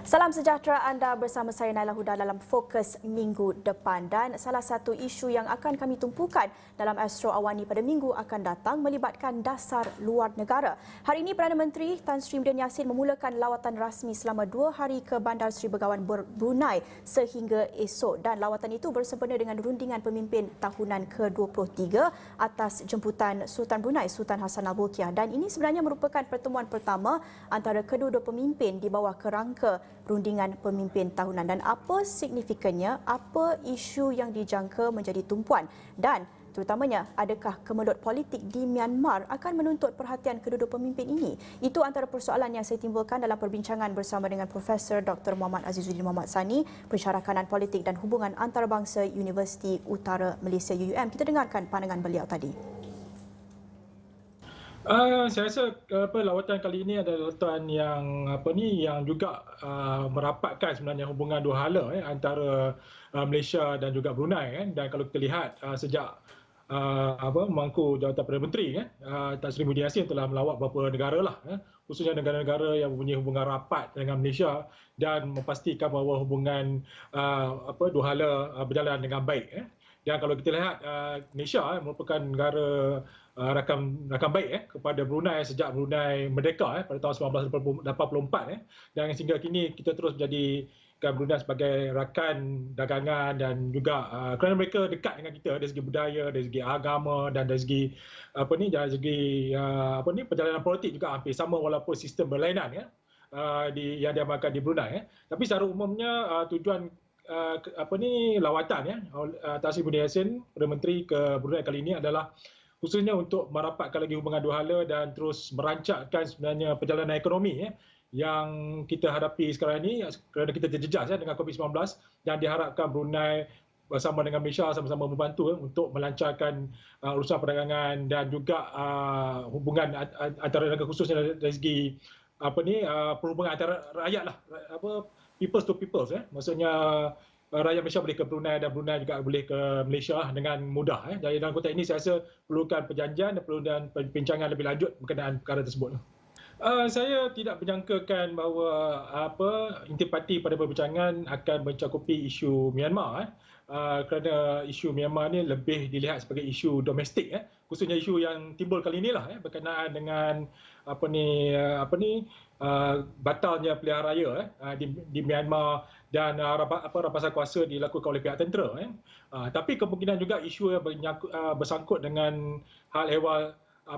Salam sejahtera, anda bersama saya Naila Huda dalam Fokus Minggu depan, dan salah satu isu yang akan kami tumpukan dalam Astro Awani pada minggu akan datang melibatkan dasar luar negara. Hari ini Perdana Menteri Tan Sri Muhyiddin Yassin memulakan lawatan rasmi selama 2 hari ke Bandar Seri Begawan Brunei sehingga esok, dan lawatan itu bersempena dengan rundingan pemimpin tahunan ke-23 atas jemputan Sultan Brunei Sultan Hassanal Bolkiah, dan ini sebenarnya merupakan pertemuan pertama antara kedua-dua pemimpin di bawah kerangka rundingan pemimpin tahunan. Dan apa signifikannya, apa isu yang dijangka menjadi tumpuan, dan terutamanya adakah kemelut politik di Myanmar akan menuntut perhatian kedua-dua pemimpin ini? Itu antara persoalan yang saya timbulkan dalam perbincangan bersama dengan Profesor Dr. Muhammad Azizuddin Muhammad Sani, Pensyarah Kanan Politik dan Hubungan Antarabangsa Universiti Utara Malaysia UUM. Kita dengarkan pandangan beliau tadi. Saya rasa lawatan kali ini adalah lawatan yang juga merapatkan sebenarnya hubungan dua hala antara Malaysia dan juga Brunei, dan kalau kita lihat sejak memangku jawatan Perdana Menteri Tan Sri Muhyiddin Yassin telah melawat beberapa negara lah, khususnya negara-negara yang mempunyai hubungan rapat dengan Malaysia dan memastikan bahawa hubungan dua hala berjalan dengan baik. Dan kalau kita lihat Malaysia merupakan negara rakan baik kepada Brunei sejak Brunei merdeka pada tahun 1984, dan sehingga kini kita terus menjadikan Brunei sebagai rakan dagangan, dan juga kerana mereka dekat dengan kita dari segi budaya, dari segi agama, dan dari segi perjalanan politik juga hampir sama walaupun sistem berlainan yang diamalkan di Brunei. Tapi secara umumnya tujuan lawatan Tan Sri Muhyiddin Yassin, Perdana Menteri ke Brunei kali ini adalah khususnya untuk merapatkan lagi hubungan dua hala dan terus merancangkan sebenarnya perjalanan ekonomi yang kita hadapi sekarang ini kerana kita terjejas dengan COVID-19, dan diharapkan Brunei bersama dengan Malaysia sama-sama membantu untuk melancarkan urusan perdagangan dan juga hubungan antara negara, khususnya dari segi perhubungan antara rakyat lah, people to people, maksudnya rakyat Malaysia boleh ke Brunei dan Brunei juga boleh ke Malaysia dengan mudah. Jadi dalam konteks ini saya rasa perlukan perjanjian dan perlukan perbincangan lebih lanjut berkenaan perkara tersebut. Saya tidak menyangkakan bahawa intipati pada perbincangan akan mencakupi isu Myanmar, kerana isu Myanmar ni lebih dilihat sebagai isu domestik, khususnya isu yang timbul kali inilah berkenaan dengan batalnya pilihan raya di Myanmar, dan rampasan kuasa dilakukan oleh pihak tentera. Tapi kemungkinan juga isu yang bersangkut dengan hal ehwal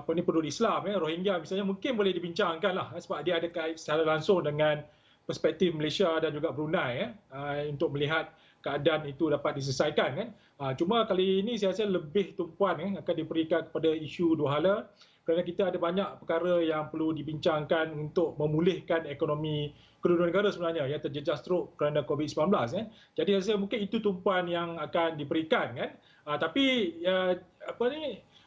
penduduk Islam, Rohingya misalnya, mungkin boleh dibincangkan lah, sebab dia ada kait secara langsung dengan perspektif Malaysia dan juga Brunei untuk melihat keadaan itu dapat diselesaikan. Cuma kali ini saya rasa lebih tumpuan akan diberikan kepada isu dua hala, kerana kita ada banyak perkara yang perlu dibincangkan untuk memulihkan ekonomi kedua-dua negara sebenarnya yang terjejas teruk kerana COVID-19. Jadi saya rasa mungkin itu tumpuan yang akan diberikan. Tapi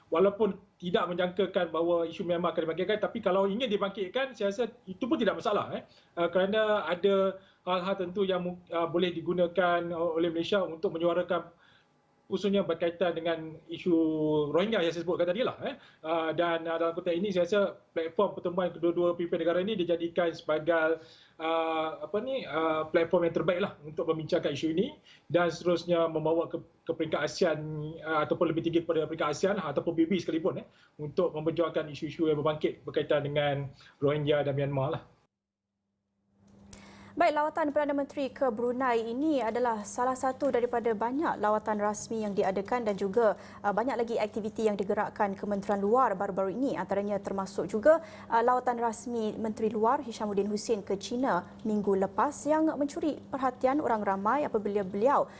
walaupun tidak menjangkakan bahawa isu Myanmar akan dibangkitkan, tapi kalau ingin dibangkitkan, saya rasa itu pun tidak masalah. Kerana ada hal-hal tentu yang boleh digunakan oleh Malaysia untuk menyuarakan, khususnya berkaitan dengan isu Rohingya yang saya sebutkan tadi lah. Dan dalam konteks ini saya rasa platform pertemuan kedua-dua pemimpin negara ini dijadikan sebagai platform yang terbaik lah untuk membincangkan isu ini, dan seterusnya membawa ke peringkat ASEAN ataupun lebih tinggi daripada peringkat ASEAN ataupun PBB sekalipun untuk memperjuangkan isu-isu yang berbangkit berkaitan dengan Rohingya dan Myanmar lah. Baik, lawatan Perdana Menteri ke Brunei ini adalah salah satu daripada banyak lawatan rasmi yang diadakan, dan juga banyak lagi aktiviti yang digerakkan Kementerian Luar baru-baru ini, antaranya termasuk juga lawatan rasmi Menteri Luar Hishamuddin Hussein ke China minggu lepas yang mencuri perhatian orang ramai apabila beliau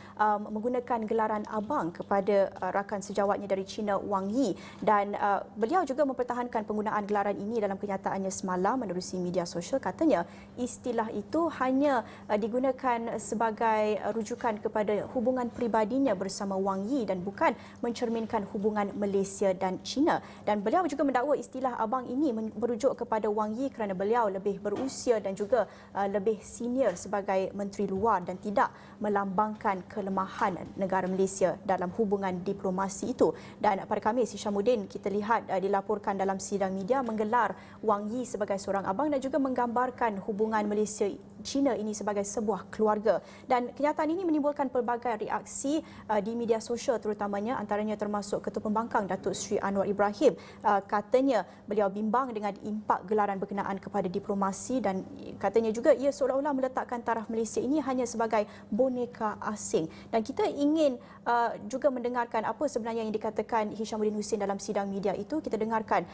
menggunakan gelaran abang kepada rakan sejawatnya dari China Wang Yi, dan beliau juga mempertahankan penggunaan gelaran ini dalam kenyataannya semalam menerusi media sosial. Katanya istilah itu hanya digunakan sebagai rujukan kepada hubungan peribadinya bersama Wang Yi dan bukan mencerminkan hubungan Malaysia dan China. Dan beliau juga mendakwa istilah abang ini merujuk kepada Wang Yi kerana beliau lebih berusia dan juga lebih senior sebagai Menteri Luar dan tidak melambangkan kelemahan negara Malaysia dalam hubungan diplomasi itu. Dan pada Khamis, Hishamuddin kita lihat dilaporkan dalam sidang media menggelar Wang Yi sebagai seorang abang dan juga menggambarkan hubungan Malaysia China ini sebagai sebuah keluarga. Dan kenyataan ini menimbulkan pelbagai reaksi di media sosial terutamanya, antaranya termasuk Ketua Pembangkang Datuk Seri Anwar Ibrahim. Katanya beliau bimbang dengan impak gelaran berkenaan kepada diplomasi dan katanya juga ia seolah-olah meletakkan taraf Malaysia ini hanya sebagai boneka asing. Dan kita ingin juga mendengarkan apa sebenarnya yang dikatakan Hishamuddin Hussein dalam sidang media itu. Kita dengarkan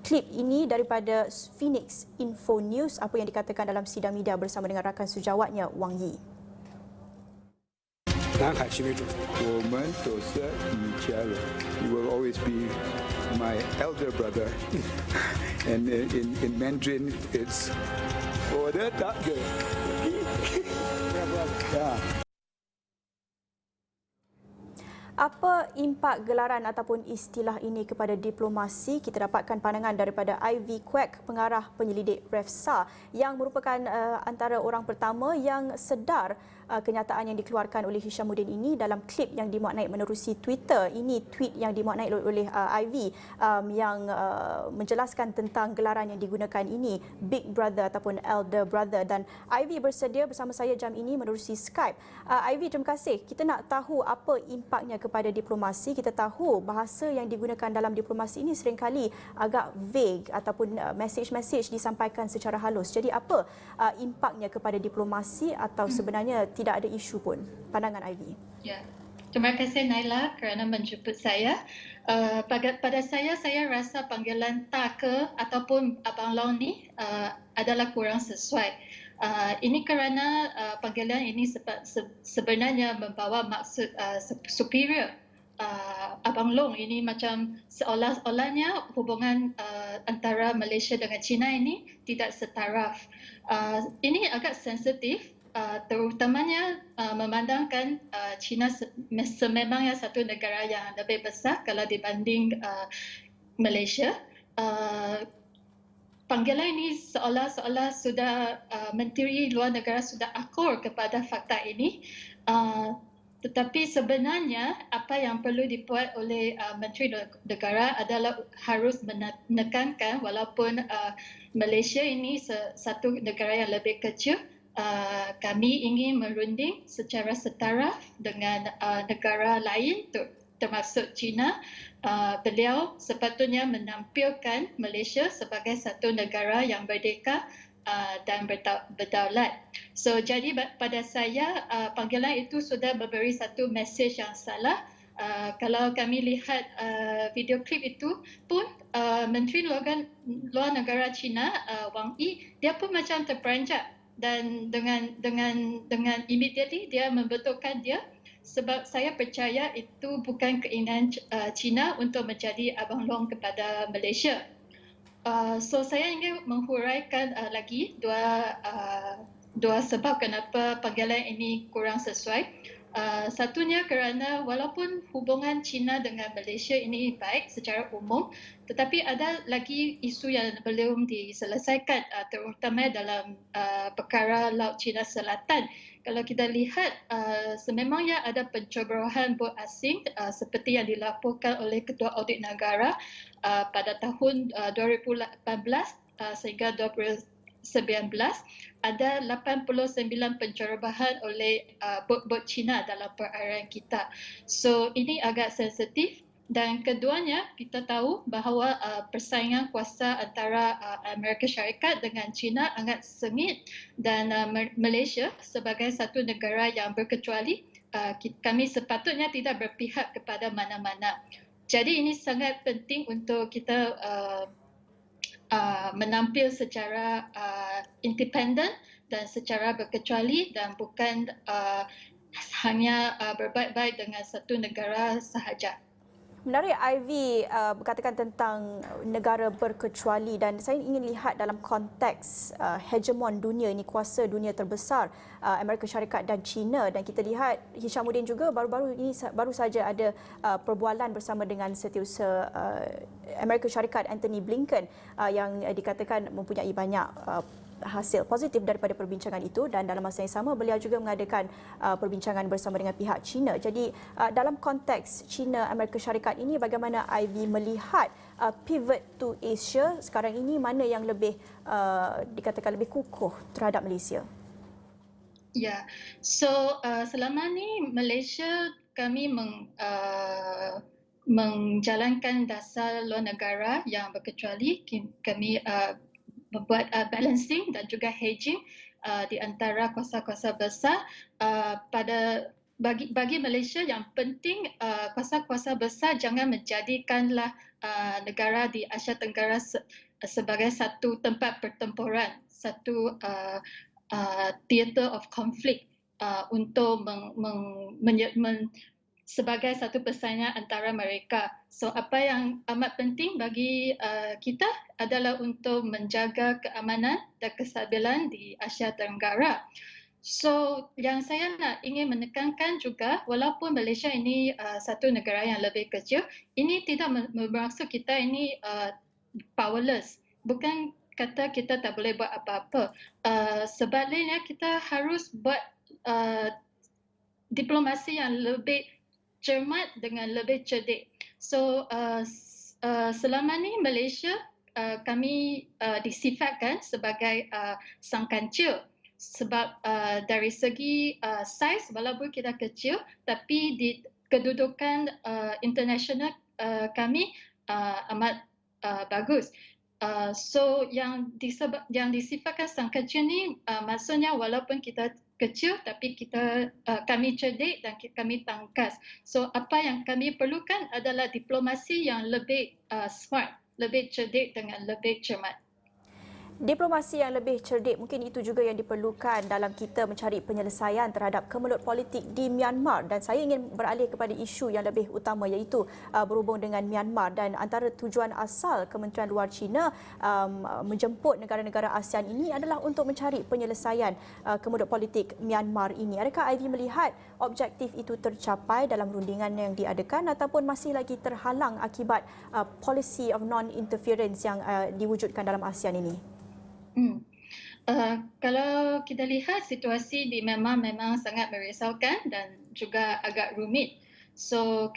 klip ini daripada Phoenix Info News, apa yang dikatakan dalam sidang media bersama dengan rakan sejawatnya Wang Yi. 南海是为主。我们都是一家人。You will always be my elder brother. And in Mandarin, it's 我的大哥。Yeah. Apa impak gelaran ataupun istilah ini kepada diplomasi? Kita dapatkan pandangan daripada Ivy Kwek, pengarah penyelidik REFSA, yang merupakan antara orang pertama yang sedar kenyataan yang dikeluarkan oleh Hishamuddin ini dalam klip yang dimuat naik menerusi Twitter. Ini tweet yang dimuat naik oleh Ivy yang menjelaskan tentang gelaran yang digunakan ini, Big Brother ataupun Elder Brother. Dan Ivy bersedia bersama saya jam ini menerusi Skype. Ivy, terima kasih. Kita nak tahu apa impaknya kepada diplomasi. Kita tahu bahasa yang digunakan dalam diplomasi ini seringkali agak vague ataupun message disampaikan secara halus. Jadi apa impaknya kepada diplomasi atau sebenarnya tidak ada isu pun? Pandangan Ivy. Ya. Terima kasih Naila kerana menjemput saya. Pada saya rasa panggilan tak ke ataupun Abang Long ni adalah kurang sesuai. Ini kerana panggilan ini sebenarnya membawa maksud superior. Abang Long ini macam seolah-olahnya hubungan antara Malaysia dengan China ini tidak setaraf. Ini agak sensitif. Terutamanya memandangkan China sememangnya satu negara yang lebih besar kalau dibanding Malaysia. Panggilan ini seolah-olah sudah Menteri Luar Negara sudah akur kepada fakta ini. Tetapi sebenarnya apa yang perlu dibuat oleh Menteri Negara adalah harus menekankan walaupun Malaysia ini satu negara yang lebih kecil, kami ingin merunding secara setaraf dengan negara lain termasuk China. Beliau sepatutnya menampilkan Malaysia sebagai satu negara yang merdeka dan berdaulat. So jadi pada saya panggilan itu sudah memberi satu mesej yang salah. Kalau kami lihat video klip itu pun Menteri Luar Negara China Wang Yi, dia pun macam terperanjat. Dan dengan immediately dia membetulkan dia, sebab saya percaya itu bukan keinginan China untuk menjadi Abang Long kepada Malaysia. So saya ingin menghuraikan lagi dua sebab kenapa panggilan ini kurang sesuai. Satunya kerana walaupun hubungan China dengan Malaysia ini baik secara umum, tetapi ada lagi isu yang belum diselesaikan, terutama dalam perkara Laut China Selatan. Kalau kita lihat, sememangnya ada pencorohan bot asing seperti yang dilaporkan oleh Ketua Audit Negara pada tahun 2018 sehingga 2019, ada 89 pencerobohan oleh bot-bot China dalam perairan kita. So ini agak sensitif. Dan keduanya, kita tahu bahawa persaingan kuasa antara Amerika Syarikat dengan China sangat sengit, dan Malaysia sebagai satu negara yang berkecuali, kami sepatutnya tidak berpihak kepada mana-mana. Jadi ini sangat penting untuk kita menampil secara independen dan secara berkecuali dan bukan hanya berbaik-baik dengan satu negara sahaja. Menarik Ivy berkatakan tentang negara berkecuali, dan saya ingin lihat dalam konteks hegemon dunia ini, kuasa dunia terbesar Amerika Syarikat dan China, dan kita lihat Hishamuddin juga baru saja ada perbualan bersama dengan Setiausaha Amerika Syarikat Anthony Blinken yang dikatakan mempunyai banyak hasil positif daripada perbincangan itu, dan dalam masa yang sama beliau juga mengadakan perbincangan bersama dengan pihak China. Jadi dalam konteks China Amerika Syarikat ini, bagaimana Ivy melihat pivot to Asia sekarang ini, mana yang lebih dikatakan lebih kukuh terhadap Malaysia? Ya, so selama ni Malaysia kami menjalankan dasar luar negara yang berkecuali. Kami membuat balancing dan juga hedging di antara kuasa-kuasa besar. Bagi Malaysia yang penting, kuasa-kuasa besar jangan menjadikanlah negara di Asia Tenggara sebagai satu tempat pertempuran, satu theater of conflict untuk sebagai satu persaingan antara mereka. So apa yang amat penting bagi kita adalah untuk menjaga keamanan dan kestabilan di Asia Tenggara. So yang saya ingin menekankan juga, walaupun Malaysia ini satu negara yang lebih kecil, ini tidak bermaksud kita ini powerless. Bukan kata kita tak boleh buat apa-apa. Sebaliknya kita harus buat diplomasi yang lebih cermat dengan lebih cerdik. So selama ni Malaysia kami disifatkan sebagai sang kancil, sebab dari segi saiz walaupun kita kecil, tapi di kedudukan international kami amat bagus. So yang disifatkan sang kecil ni maksudnya walaupun kita kecil tapi kami cerdik dan kami tangkas. So apa yang kami perlukan adalah diplomasi yang lebih smart, lebih cerdik dengan lebih cermat. Diplomasi yang lebih cerdik, mungkin itu juga yang diperlukan dalam kita mencari penyelesaian terhadap kemelut politik di Myanmar. Dan saya ingin beralih kepada isu yang lebih utama, iaitu berhubung dengan Myanmar. Dan antara tujuan asal Kementerian Luar China menjemput negara-negara ASEAN ini adalah untuk mencari penyelesaian kemelut politik Myanmar ini. Adakah Ivy melihat objektif itu tercapai dalam rundingan yang diadakan, ataupun masih lagi terhalang akibat policy of non-interference yang diwujudkan dalam ASEAN ini? Kalau kita lihat situasi di Myanmar memang sangat merisaukan dan juga agak rumit. So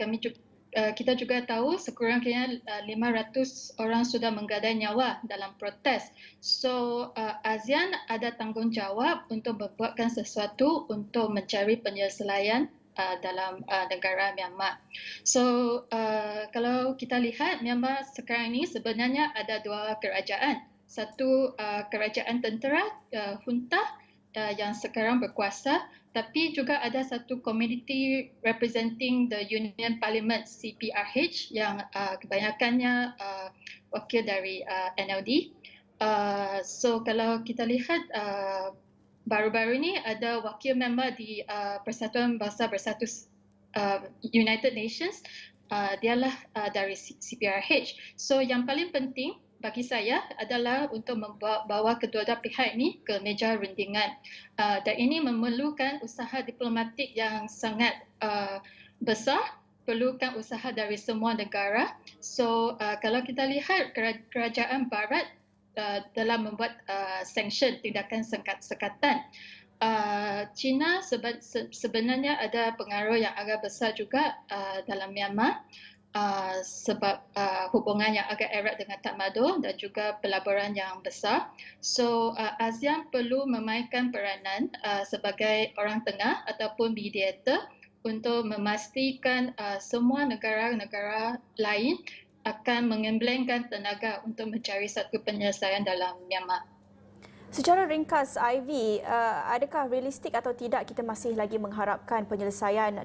kita juga tahu sekurang-kurangnya 500 orang sudah menggadai nyawa dalam protes. So ASEAN ada tanggungjawab untuk membuatkan sesuatu untuk mencari penyelesaian dalam negara Myanmar. So kalau kita lihat Myanmar sekarang ini sebenarnya ada dua kerajaan. Satu kerajaan tentera, junta yang sekarang berkuasa, tapi juga ada satu community representing the Union Parliament, CPRH, yang kebanyakannya wakil dari NLD. So kalau kita lihat baru-baru ini ada wakil member di Persatuan Bangsa Bersatu United Nations, dialah dari CPRH. So yang paling penting bagi saya adalah untuk membawa kedua-dua pihak ini ke meja rundingan. Dan ini memerlukan usaha diplomatik yang sangat besar, perlukan usaha dari semua negara. So kalau kita lihat kerajaan barat dalam membuat sanction, tindakan sekatan, China sebenarnya ada pengaruh yang agak besar juga dalam Myanmar. Sebab hubungan yang agak erat dengan Tatmadaw dan juga pelaburan yang besar. So ASEAN perlu memainkan peranan sebagai orang tengah ataupun mediator untuk memastikan semua negara-negara lain akan mengemblengkan tenaga untuk mencari satu penyelesaian dalam Myanmar. Secara ringkas, Ivy, adakah realistik atau tidak kita masih lagi mengharapkan penyelesaian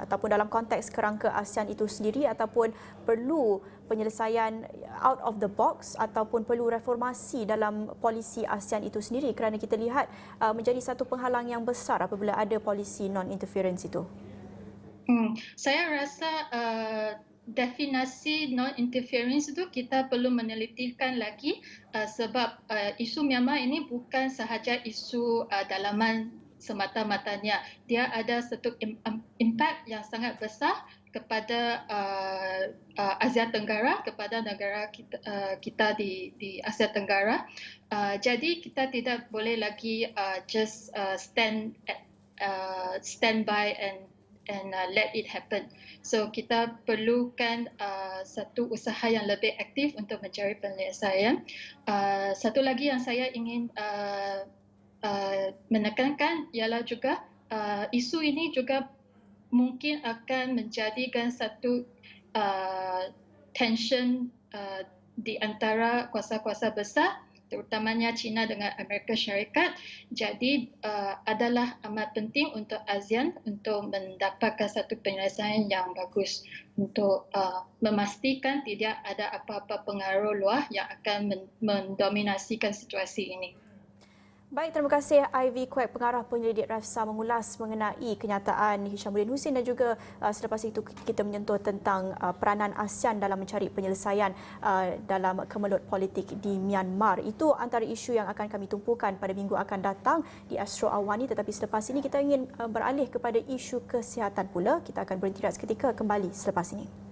ataupun dalam konteks kerangka ASEAN itu sendiri, ataupun perlu penyelesaian out of the box ataupun perlu reformasi dalam polisi ASEAN itu sendiri, kerana kita lihat menjadi satu penghalang yang besar apabila ada polisi non-interference itu? Saya rasa definisi non-interference itu kita perlu menelitikan lagi sebab isu Myanmar ini bukan sahaja isu dalaman semata-matanya. Dia ada satu impak yang sangat besar kepada Asia Tenggara, kepada negara kita di Asia Tenggara. Jadi kita tidak boleh lagi just stand by and let it happen. So kita perlukan satu usaha yang lebih aktif untuk mencari penyelesaian. Satu lagi yang saya ingin menekankan ialah juga isu ini juga mungkin akan menjadikan satu tension di antara kuasa-kuasa besar, terutamanya China dengan Amerika Syarikat. Jadi adalah amat penting untuk ASEAN untuk mendapatkan satu penyelesaian yang bagus untuk memastikan tidak ada apa-apa pengaruh luar yang akan mendominasikan situasi ini. Baik, terima kasih Ivy Kwek, pengarah penyelidik RAFSA mengulas mengenai kenyataan Hishamuddin Hussein dan juga selepas itu kita menyentuh tentang peranan ASEAN dalam mencari penyelesaian dalam kemelut politik di Myanmar. Itu antara isu yang akan kami tumpukan pada minggu akan datang di Astro Awani, tetapi selepas ini kita ingin beralih kepada isu kesihatan pula. Kita akan berhenti seketika, kembali selepas ini.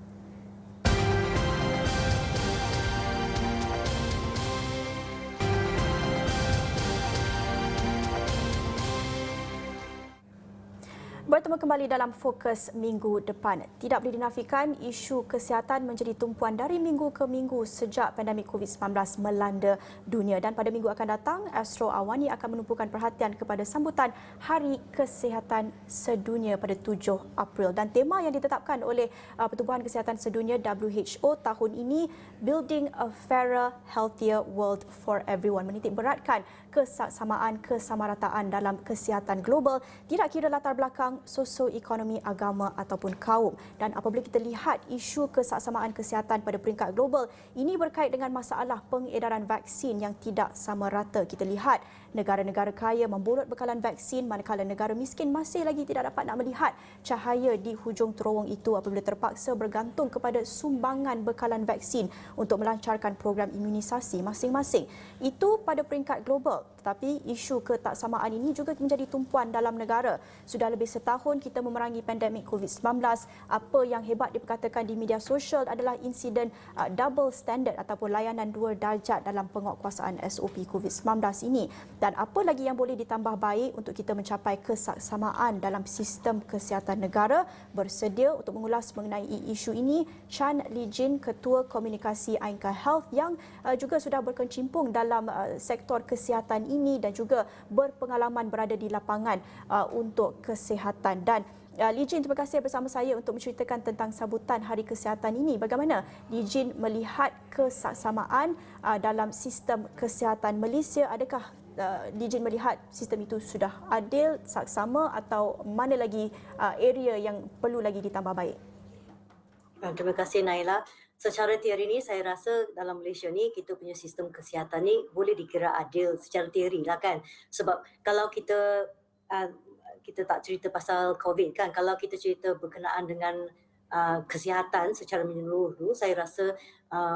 Bertemu kembali dalam Fokus minggu depan. Tidak boleh dinafikan isu kesihatan menjadi tumpuan dari minggu ke minggu sejak pandemik COVID-19 melanda dunia. Dan pada minggu akan datang, Astro Awani akan menumpukan perhatian kepada sambutan Hari Kesihatan Sedunia pada 7 April. Dan tema yang ditetapkan oleh Pertubuhan Kesihatan Sedunia WHO tahun ini, Building a Fairer, Healthier World for Everyone, menitik beratkan kesamaan, kesamarataan dalam kesihatan global, tidak kira latar belakang sosioekonomi, agama ataupun kaum. Dan apabila kita lihat isu kesamaan kesihatan pada peringkat global, ini berkait dengan masalah pengedaran vaksin yang tidak sama rata. Kita lihat negara-negara kaya membolot bekalan vaksin, manakala negara miskin masih lagi tidak dapat nak melihat cahaya di hujung terowong itu apabila terpaksa bergantung kepada sumbangan bekalan vaksin untuk melancarkan program imunisasi masing-masing. Itu pada peringkat global. Tetapi isu ketaksamaan ini juga menjadi tumpuan dalam negara. Sudah lebih setahun kita memerangi pandemik COVID-19. Apa yang hebat diperkatakan di media sosial adalah insiden double standard ataupun layanan dua darjat dalam penguatkuasaan SOP COVID-19 ini. Dan apa lagi yang boleh ditambah baik untuk kita mencapai kesamaan dalam sistem kesihatan negara? Bersedia untuk mengulas mengenai isu ini, Chan Lee Jin, Ketua Komunikasi Ainka Health yang juga sudah berkecimpung dalam sektor kesihatan ini dan juga berpengalaman berada di lapangan untuk kesihatan. Dan Lee Jin, terima kasih bersama saya untuk menceritakan tentang sambutan Hari Kesihatan ini. Bagaimana Lee Jin melihat kesamaan dalam sistem kesihatan Malaysia? Adakah Lee Jin melihat sistem itu sudah adil, saksama atau mana lagi area yang perlu lagi ditambah baik? Terima kasih Naila. Secara teori ni saya rasa dalam Malaysia ni kita punya sistem kesihatan ni boleh dikira adil secara teori lah kan. Sebab kalau kita tak cerita pasal COVID kan, kalau kita cerita berkenaan dengan kesihatan secara menyeluruh, saya rasa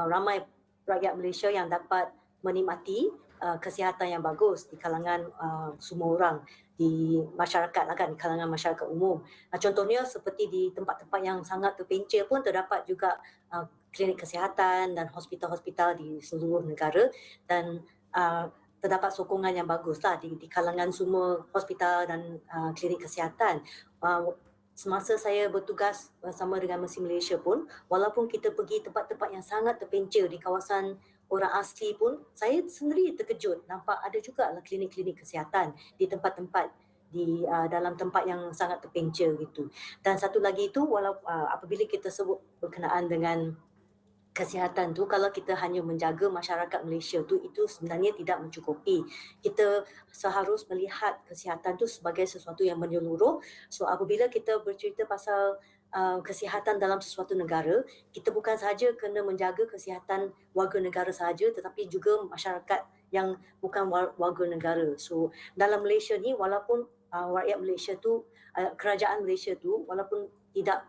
ramai rakyat Malaysia yang dapat menikmati kesihatan yang bagus di kalangan semua orang di masyarakat lah kan, di kalangan masyarakat umum. Contohnya seperti di tempat-tempat yang sangat terpencil pun terdapat juga klinik kesihatan dan hospital-hospital di seluruh negara dan terdapat sokongan yang bagus lah di kalangan semua hospital dan klinik kesihatan. Semasa saya bertugas bersama dengan Mercy Malaysia pun, walaupun kita pergi tempat-tempat yang sangat terpencil di kawasan orang asli pun, saya sendiri terkejut nampak ada juga klinik-klinik kesihatan di tempat-tempat di dalam tempat yang sangat terpencil gitu. Dan satu lagi itu, apabila kita sebut berkenaan dengan kesihatan tu, kalau kita hanya menjaga masyarakat Malaysia tu, itu sebenarnya tidak mencukupi. Kita seharus melihat kesihatan tu sebagai sesuatu yang menyeluruh. So apabila kita bercerita pasal kesihatan dalam sesuatu negara, kita bukan sahaja kena menjaga kesihatan warga negara sahaja, tetapi juga masyarakat yang bukan warga negara. So dalam Malaysia ni, walaupun rakyat Malaysia tu, kerajaan Malaysia tu, walaupun tidak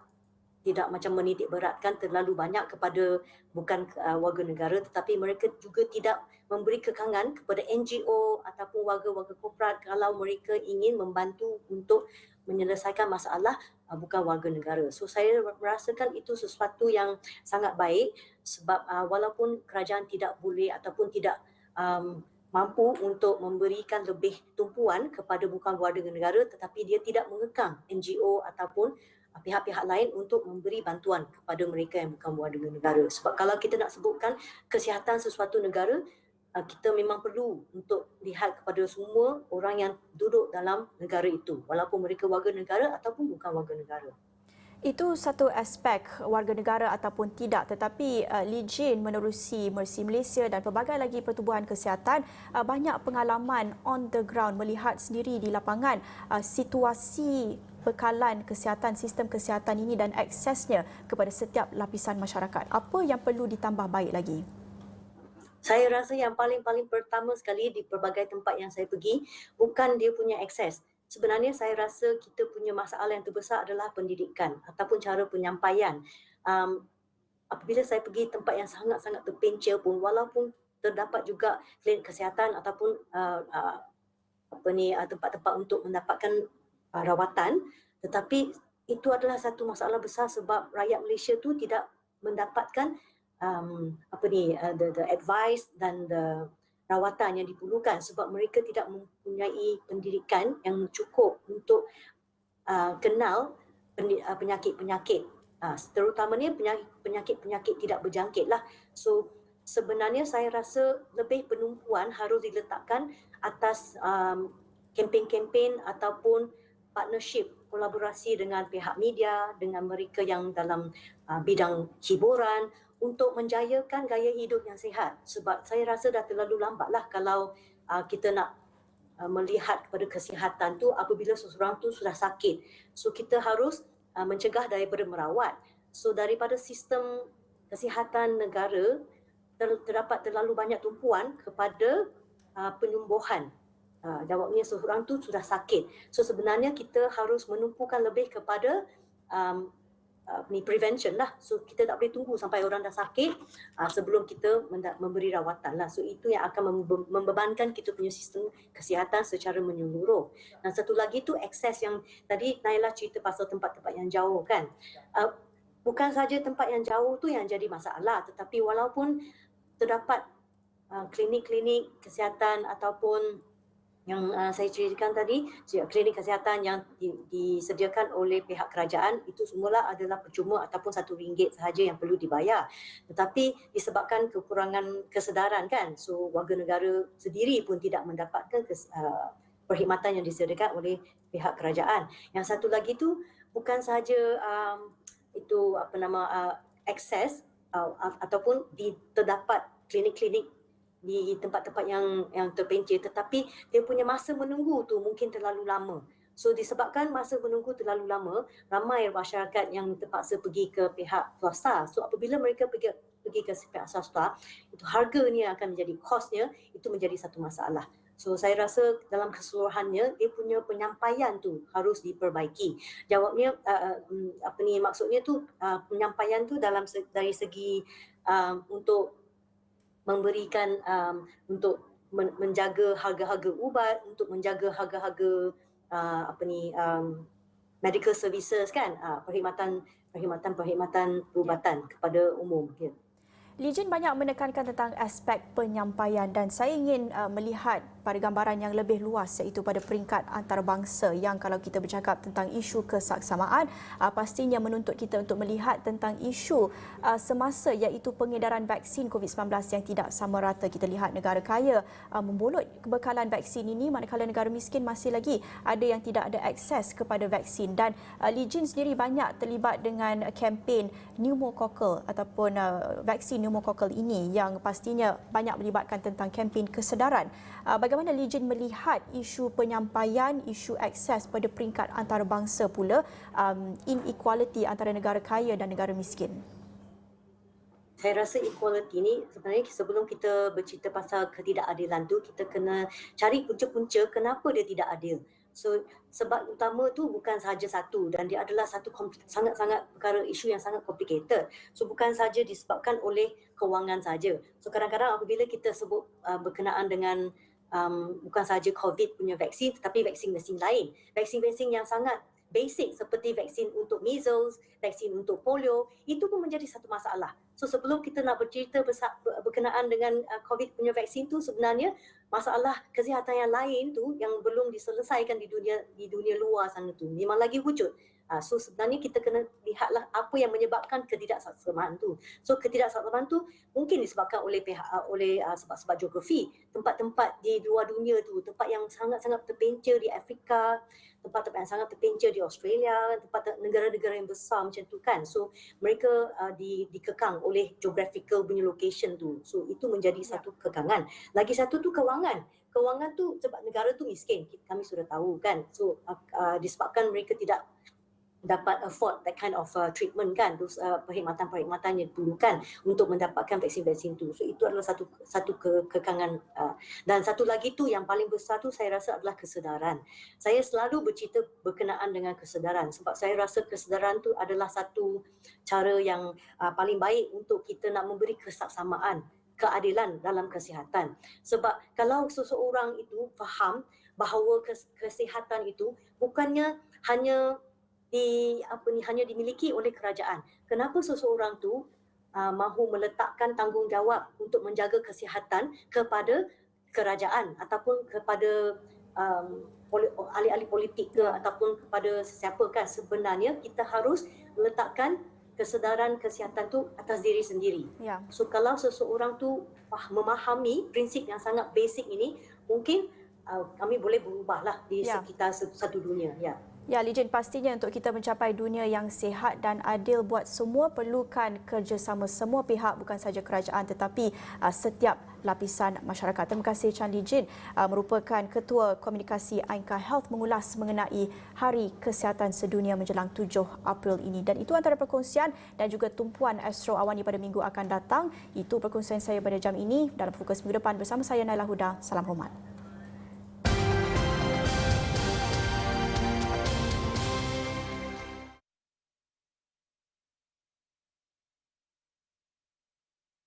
tidak macam menitik beratkan terlalu banyak kepada bukan warga negara, tetapi mereka juga tidak memberi kekangan kepada NGO ataupun warga-warga korporat kalau mereka ingin membantu untuk menyelesaikan masalah bukan warga negara. So saya merasakan itu sesuatu yang sangat baik sebab walaupun kerajaan tidak boleh ataupun tidak mampu untuk memberikan lebih tumpuan kepada bukan warga negara, tetapi dia tidak mengekang NGO ataupun pihak-pihak lain untuk memberi bantuan kepada mereka yang bukan warga negara. Sebab kalau kita nak sebutkan kesihatan sesuatu negara, kita memang perlu untuk lihat kepada semua orang yang duduk dalam negara itu, walaupun mereka warga negara ataupun bukan warga negara. Itu satu aspek warga negara ataupun tidak, tetapi Lee Jin menerusi Mercy Malaysia dan pelbagai lagi pertubuhan kesihatan banyak pengalaman on the ground, melihat sendiri di lapangan situasi bekalan kesihatan, sistem kesihatan ini dan aksesnya kepada setiap lapisan masyarakat. Apa yang perlu ditambah baik lagi? Saya rasa yang paling-paling pertama sekali di pelbagai tempat yang saya pergi, bukan dia punya akses. Sebenarnya saya rasa kita punya masalah yang terbesar adalah pendidikan ataupun cara penyampaian. Apabila saya pergi tempat yang sangat-sangat terpencil pun, walaupun terdapat juga klinik kesihatan ataupun tempat-tempat untuk mendapatkan rawatan, tetapi itu adalah satu masalah besar sebab rakyat Malaysia tu tidak mendapatkan the advice dan the rawatan yang diperlukan sebab mereka tidak mempunyai pendidikan yang cukup untuk kenal penyakit-penyakit, terutamanya penyakit-penyakit tidak berjangkit lah. So sebenarnya saya rasa lebih penumpuan harus diletakkan atas kempen-kempen ataupun partnership, kolaborasi dengan pihak media, dengan mereka yang dalam bidang hiburan untuk menjayakan gaya hidup yang sihat. Sebab saya rasa dah terlalu lambatlah kalau kita nak melihat kepada kesihatan tu apabila seseorang tu sudah sakit. So kita harus mencegah daripada merawat. So daripada sistem kesihatan negara terdapat terlalu banyak tumpuan kepada penyembuhan. Jawabnya seseorang tu sudah sakit. So sebenarnya kita harus menumpukan lebih kepada prevention lah. So kita tak boleh tunggu sampai orang dah sakit sebelum kita memberi rawatan lah. So itu yang akan membebankan kita punya sistem kesihatan secara menyeluruh. Dan satu lagi tu akses yang tadi Naila cerita pasal tempat-tempat yang jauh kan. Bukan saja tempat yang jauh tu yang jadi masalah, tetapi walaupun terdapat klinik-klinik kesihatan ataupun yang saya ceritakan tadi, klinik kesihatan yang disediakan oleh pihak kerajaan, itu semula adalah percuma ataupun RM1 sahaja yang perlu dibayar. Tetapi disebabkan kekurangan kesedaran kan, so warga negara sendiri pun tidak mendapatkan perkhidmatan yang disediakan oleh pihak kerajaan. Yang satu lagi tu bukan sahaja akses ataupun terdapat klinik-klinik di tempat-tempat yang terpencil, tetapi dia punya masa menunggu tu mungkin terlalu lama. So disebabkan masa menunggu terlalu lama, ramai masyarakat yang terpaksa pergi ke pihak swasta. So apabila mereka pergi ke pihak swasta, itu harganya akan menjadi kosnya, itu menjadi satu masalah. So saya rasa dalam keseluruhannya dia punya penyampaian tu harus diperbaiki. Jawabnya maksudnya tu penyampaian tu dari segi untuk memberikan untuk menjaga harga-harga ubat, untuk menjaga harga-harga medical services kan, perkhidmatan perubatan kepada umum. Ya. Lee Jin banyak menekankan tentang aspek penyampaian dan saya ingin melihat pada gambaran yang lebih luas iaitu pada peringkat antarabangsa yang kalau kita bercakap tentang isu kesaksamaan pastinya menuntut kita untuk melihat tentang isu semasa iaitu pengedaran vaksin COVID-19 yang tidak sama rata. Kita lihat negara kaya membolot kebekalan vaksin ini manakala negara miskin masih lagi ada yang tidak ada akses kepada vaksin dan Lee Jin sendiri banyak terlibat dengan kempen pneumococcal ataupun vaksin pneumococcal ini yang pastinya banyak melibatkan tentang kempen kesedaran. Bagaimana Lee Jin melihat isu penyampaian, isu akses pada peringkat antarabangsa pula, inequality antara negara kaya dan negara miskin? Saya rasa equality ni sebenarnya sebelum kita bercerita pasal ketidakadilan tu, kita kena cari punca-punca kenapa dia tidak adil. So sebab utama tu bukan sahaja satu dan dia adalah satu sangat-sangat perkara isu yang sangat complicated. So bukan sahaja disebabkan oleh kewangan saja. So kadang-kadang apabila kita sebut berkenaan dengan bukan sahaja COVID punya vaksin tetapi vaksin-vaksin lain. Vaksin-vaksin yang sangat basic seperti vaksin untuk measles, vaksin untuk polio, itu pun menjadi satu masalah. So sebelum kita nak bercerita berkenaan dengan COVID punya vaksin tu, sebenarnya masalah kesihatan yang lain tu yang belum diselesaikan di dunia luar sana tu memang lagi wujud. So sebenarnya kita kena lihatlah apa yang menyebabkan ketidaksamaan tu. So ketidaksamaan tu mungkin disebabkan oleh sebab geografi, tempat-tempat di luar dunia tu, tempat yang sangat-sangat terpencil di Afrika, tempat-tempat yang sangat terpencil di Australia, tempat negara-negara yang besar macam tu kan. So mereka dikekang oleh geographical punya location tu. So itu menjadi satu kekangan. Lagi satu tu kewangan. Kewangan tu sebab negara tu miskin, kami sudah tahu kan. So disebabkan mereka tidak dapat afford that kind of treatment kan, perkhidmatan-perkhidmatan yang diperlukan untuk mendapatkan vaksin-vaksin tu. So itu adalah satu kekangan. Dan satu lagi tu yang paling besar tu saya rasa adalah kesedaran. Saya selalu bercerita berkenaan dengan kesedaran sebab saya rasa kesedaran tu adalah satu cara yang paling baik untuk kita nak memberi kesaksamaan, keadilan dalam kesihatan. Sebab kalau seseorang itu faham bahawa kesihatan itu bukannya hanya hanya dimiliki oleh kerajaan. Kenapa seseorang tu mahu meletakkan tanggungjawab untuk menjaga kesihatan kepada kerajaan ataupun kepada ahli-ahli politik ke ataupun kepada sesiapa kan? Sebenarnya kita harus meletakkan kesedaran kesihatan tu atas diri sendiri. Ya. So kalau seseorang tu memahami prinsip yang sangat basic ini, mungkin kami boleh berubahlah di sekitar satu dunia. Ya. Ya, Lijin, pastinya untuk kita mencapai dunia yang sihat dan adil buat semua perlukan kerjasama semua pihak, bukan sahaja kerajaan tetapi setiap lapisan masyarakat. Terima kasih Chan Lijin, merupakan Ketua Komunikasi Ainka Health, mengulas mengenai Hari Kesihatan Sedunia menjelang 7 April ini. Dan itu antara perkongsian dan juga tumpuan Astro Awani pada minggu akan datang. Itu perkongsian saya pada jam ini. Dalam Fokus minggu depan bersama saya Naila Huda. Salam hormat.